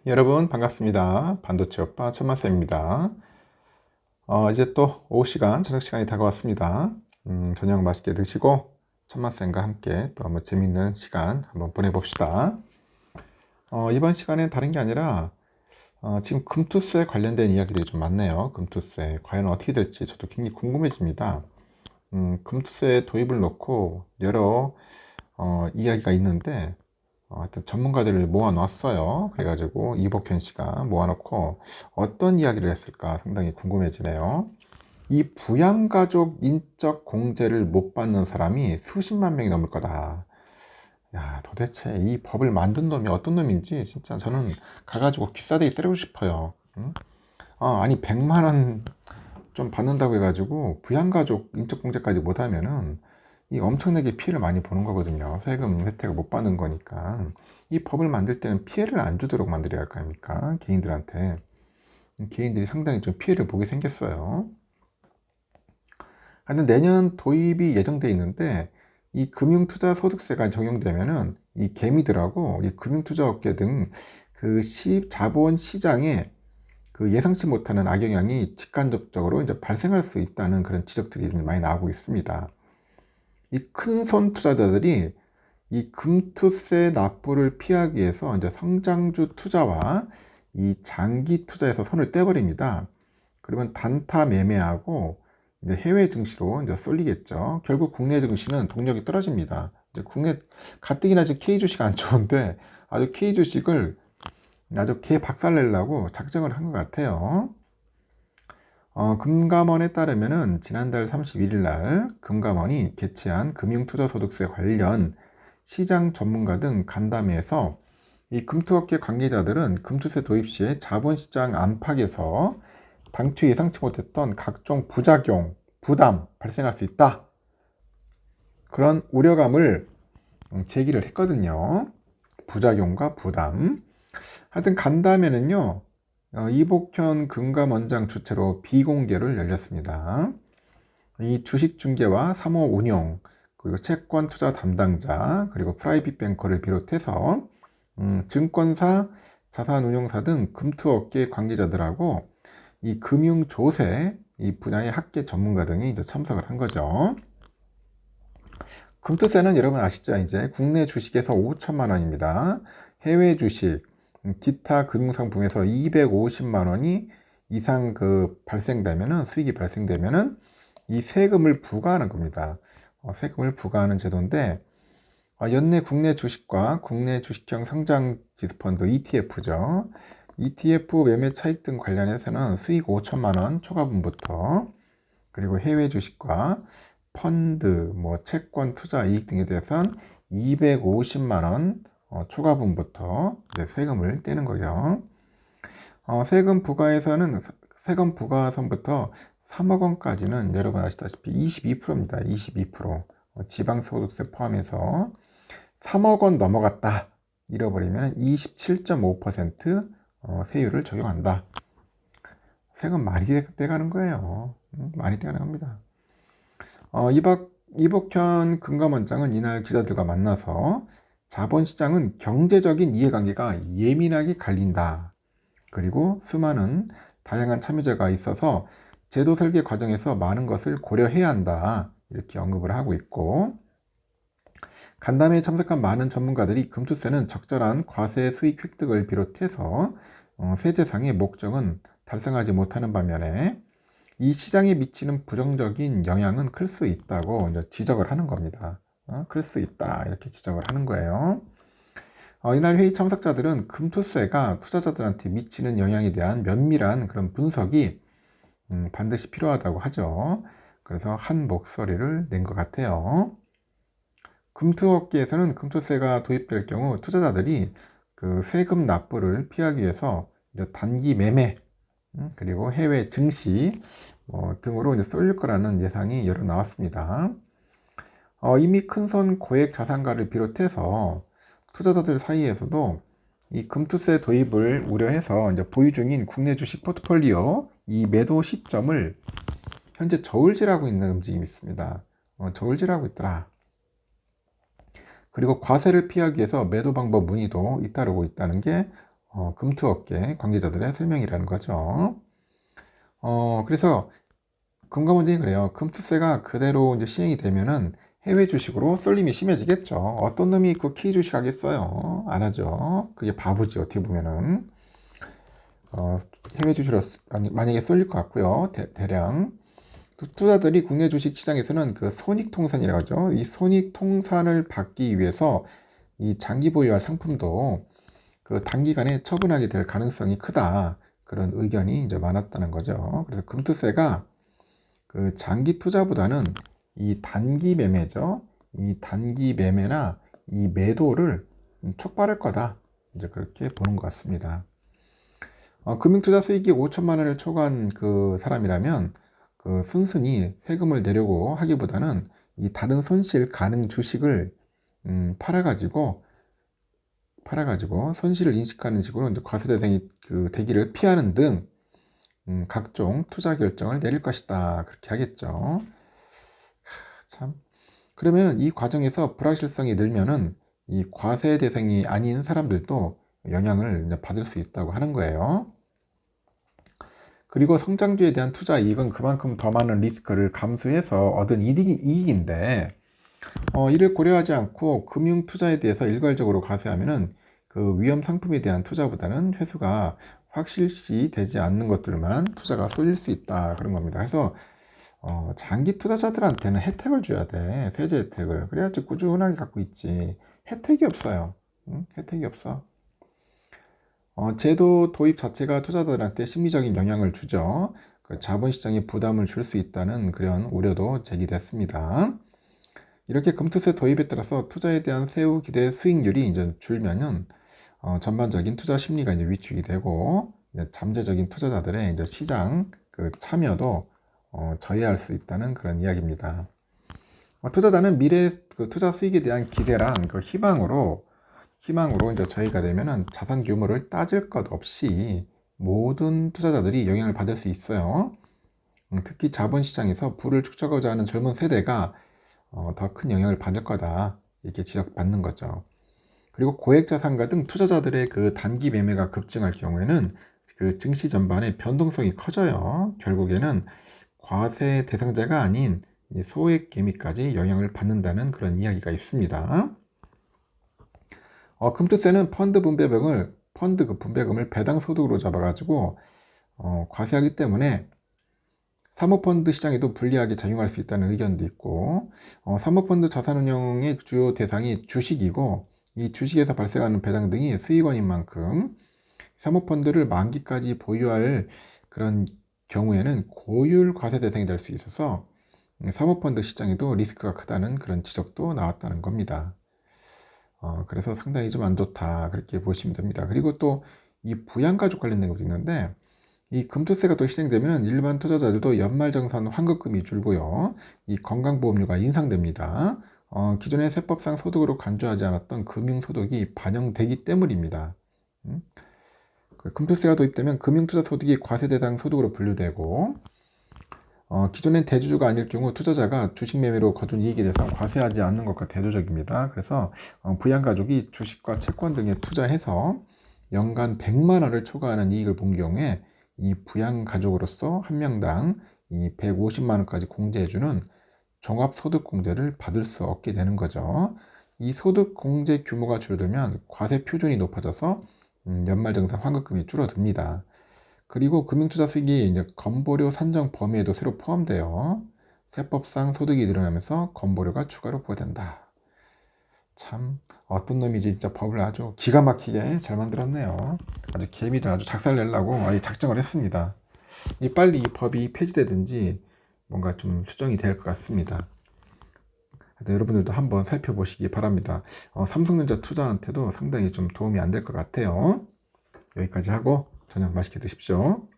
여러분 반갑습니다. 반도체 오빠 천마세입니다. 이제 또 오후 시간, 저녁 시간이 다가왔습니다. 저녁 맛있게 드시고 천마쌤과 함께 또 한번 재밌는 시간 한번 보내봅시다. 이번 시간엔 다른 게 아니라 지금 금투세 관련된 이야기들이 좀 많네요. 금투세 과연 어떻게 될지 저도 굉장히 궁금해집니다. 금투세 도입을 놓고 여러 이야기가 있는데 하여튼 전문가들을 모아놨어요. 그래가지고 이복현 씨가 모아놓고 어떤 이야기를 했을까 상당히 궁금해지네요. 이 부양가족 인적 공제를 못 받는 사람이 수십만 명이 넘을 거다. 야, 도대체 이 법을 만든 놈이 어떤 놈인지 진짜 저는 가가지고 기싸대기 때리고 싶어요. 응? 아니 100만 원 좀 받는다고 해가지고 부양가족 인적공제까지 못하면은 이 엄청나게 피해를 많이 보는 거거든요. 세금 혜택을 못 받는 거니까. 이 법을 만들 때는 피해를 안 주도록 만들어야 할 거 아닙니까? 개인들한테. 개인들이 상당히 좀 피해를 보게 생겼어요. 하여튼 내년 도입이 예정돼 있는데 이 금융투자소득세가 적용되면은 이 개미들하고 이 금융투자업계 등 그 자본 시장에 그 예상치 못하는 악영향이 직간접적으로 이제 발생할 수 있다는 그런 지적들이 많이 나오고 있습니다. 이 큰손 투자자들이 이 금투세 납부를 피하기 위해서 이제 성장주 투자와 이 장기 투자에서 손을 떼버립니다. 그러면 단타 매매하고 이제 해외 증시로 이제 쏠리겠죠. 결국 국내 증시는 동력이 떨어집니다. 이제 국내 가뜩이나 지금 K 주식 안 좋은데 아주 K 주식을 아주 개 박살 내려고 작정을 한 것 같아요. 금감원에 따르면은 지난달 31일 날 금감원이 개최한 금융투자소득세 관련 시장 전문가 등 간담회에서 이 금투업계 관계자들은 금투세 도입 시에 자본시장 안팎에서 당초 예상치 못했던 각종 부작용, 부담 발생할 수 있다. 그런 우려감을 제기를 했거든요. 부작용과 부담. 하여튼 간담회는요, 이복현 금감원장 주최로 비공개를 열렸습니다. 이 주식 중개와 사모 운용, 그리고 채권 투자 담당자, 그리고 프라이빗 뱅커를 비롯해서 증권사, 자산운용사 등 금투업계 관계자들하고 이 금융조세 이 분야의 학계 전문가 등이 이제 참석을 한 거죠. 금투세는 여러분 아시죠? 이제 국내 주식에서 5천만 원입니다. 해외 주식, 기타 금융상품에서 250만 원이 이상 그 발생되면은 수익이 발생되면은 이 세금을 부과하는 겁니다. 세금을 부과하는 제도인데 연내 국내 주식과 국내 주식형 상장 지수펀드 ETF죠. ETF 매매 차익 등 관련해서는 수익 5천만 원 초과분부터 그리고 해외 주식과 펀드, 뭐 채권 투자 이익 등에 대해서는 250만 원 초과분부터 이제 세금을 떼는 거죠. 세금 부과에서는 세금 부과선부터 3억 원까지는 여러분 아시다시피 22%입니다. 22%. 지방소득세 포함해서 3억 원 넘어갔다. 잃어버리면 27.5% 세율을 적용한다. 세금 많이 떼가는 거예요. 많이 떼가는 겁니다. 이복현 금감원장은 이날 기자들과 만나서 자본시장은 경제적인 이해관계가 예민하게 갈린다. 그리고 수많은 다양한 참여자가 있어서 제도 설계 과정에서 많은 것을 고려해야 한다. 이렇게 언급을 하고 있고 간담회에 참석한 많은 전문가들이 금투세는 적절한 과세 수익 획득을 비롯해서 세제상의 목적은 달성하지 못하는 반면에 이 시장에 미치는 부정적인 영향은 클 수 있다고 이제 지적을 하는 겁니다. 클 수 있다 이렇게 지적을 하는 거예요. 이날 회의 참석자들은 금투세가 투자자들한테 미치는 영향에 대한 면밀한 그런 분석이 반드시 필요하다고 하죠. 그래서 한 목소리를 낸 것 같아요. 금투업계에서는 금투세가 도입될 경우 투자자들이 그 세금 납부를 피하기 위해서 이제 단기 매매 그리고 해외 증시 등으로 이제 쏠릴 거라는 예상이 여러 나왔습니다. 이미 큰손 고액 자산가를 비롯해서 투자자들 사이에서도 이 금투세 도입을 우려해서 이제 보유 중인 국내 주식 포트폴리오 이 매도 시점을 현재 저울질하고 있는 움직임이 있습니다. 저울질하고 있더라. 그리고 과세를 피하기 위해서 매도 방법 문의도 잇따르고 있다는 게 금투업계 관계자들의 설명이라는 거죠. 그래서 금감원장이 그래요. 금투세가 그대로 이제 시행이 되면은 해외 주식으로 쏠림이 심해지겠죠. 어떤 놈이 그 K 주식 하겠어요? 안 하죠. 그게 바보지, 어떻게 보면은. 해외 주식으로 만약에 쏠릴 것 같고요. 대량. 투자들이 국내 주식 시장에서는 그 손익통산이라고 하죠. 이 손익통산을 받기 위해서 이 장기 보유할 상품도 그 단기간에 처분하게 될 가능성이 크다. 그런 의견이 이제 많았다는 거죠. 그래서 금투세가 그 장기 투자보다는 이 단기 매매죠. 이 단기 매매나 이 매도를 촉발할 거다. 이제 그렇게 보는 것 같습니다. 금융투자 수익이 5천만 원을 초과한 그 사람이라면 그 순순히 세금을 내려고 하기보다는 이 다른 손실 가능 주식을 팔아가지고 손실을 인식하는 식으로 이제 과세대상이 그 되기를 피하는 등 각종 투자 결정을 내릴 것이다. 그렇게 하겠죠. 참. 그러면 이 과정에서 불확실성이 늘면은 이 과세 대상이 아닌 사람들도 영향을 이제 받을 수 있다고 하는 거예요. 그리고 성장주에 대한 투자 이익은 그만큼 더 많은 리스크를 감수해서 얻은 이익인데, 이를 고려하지 않고 금융 투자에 대해서 일괄적으로 과세하면은 그 위험 상품에 대한 투자보다는 회수가 확실시 되지 않는 것들만 투자가 쏠릴 수 있다. 그런 겁니다. 그래서 장기 투자자들한테는 혜택을 줘야 돼. 세제 혜택을. 그래야지 꾸준하게 갖고 있지. 혜택이 없어요. 혜택이 없어. 제도 도입 자체가 투자자들한테 심리적인 영향을 주죠. 그 자본시장에 부담을 줄 수 있다는 그런 우려도 제기됐습니다. 이렇게 금투세 도입에 따라서 투자에 대한 세후 기대 수익률이 이제 줄면은 전반적인 투자 심리가 이제 위축이 되고 이제 잠재적인 투자자들의 이제 시장 그 참여도 저해할 수 있다는 그런 이야기입니다. 투자자는 미래 그 투자 수익에 대한 기대랑 그 희망으로 이제 저희가 되면은 자산 규모를 따질 것 없이 모든 투자자들이 영향을 받을 수 있어요. 특히 자본시장에서 부를 축적하고자 하는 젊은 세대가 더 큰 영향을 받을 거다. 이렇게 지적받는 거죠. 그리고 고액자산가 등 투자자들의 그 단기 매매가 급증할 경우에는 그 증시 전반의 변동성이 커져요. 결국에는 과세 대상자가 아닌 소액 개미까지 영향을 받는다는 그런 이야기가 있습니다. 금투세는 펀드 그 분배금을 배당 소득으로 잡아가지고 과세하기 때문에 사모펀드 시장에도 불리하게 작용할 수 있다는 의견도 있고, 사모펀드 자산운용의 주요 대상이 주식이고, 이 주식에서 발생하는 배당 등이 수익원인 만큼 사모펀드를 만기까지 보유할 그런 경우에는 고율 과세 대상이 될 수 있어서 사모펀드 시장에도 리스크가 크다는 그런 지적도 나왔다는 겁니다. 그래서 상당히 좀 안 좋다 그렇게 보시면 됩니다. 그리고 또 이 부양가족 관련된 것도 있는데, 이 금투세가 또 시행되면 일반 투자자들도 연말정산 환급금이 줄고요. 이 건강보험료가 인상됩니다. 기존의 세법상 소득으로 간주하지 않았던 금융소득이 반영되기 때문입니다. 금투세가 도입되면 금융투자소득이 과세대상 소득으로 분류되고, 기존엔 대주주가 아닐 경우 투자자가 주식 매매로 거둔 이익에 대해서 과세하지 않는 것과 대조적입니다. 그래서 부양가족이 주식과 채권 등에 투자해서 연간 100만 원을 초과하는 이익을 본 경우에 이 부양가족으로서 한 명당 이 150만 원까지 공제해주는 종합소득공제를 받을 수 없게 되는 거죠. 이 소득공제 규모가 줄어들면 과세 표준이 높아져서 연말정산 환급금이 줄어듭니다. 그리고 금융투자 수익이 이제 건보료 산정 범위에도 새로 포함돼요. 세법상 소득이 늘어나면서 건보료가 추가로 부과된다. 참 어떤 놈이 진짜 법을 아주 기가 막히게 잘 만들었네요. 아주 개미들 아주 작살내려고 아예 작정을 했습니다. 빨리 이 법이 폐지되든지 뭔가 좀 수정이 될 것 같습니다. 여러분들도 한번 살펴보시기 바랍니다. 삼성전자 투자한테도 상당히 좀 도움이 안 될 것 같아요. 여기까지 하고 저녁 맛있게 드십시오.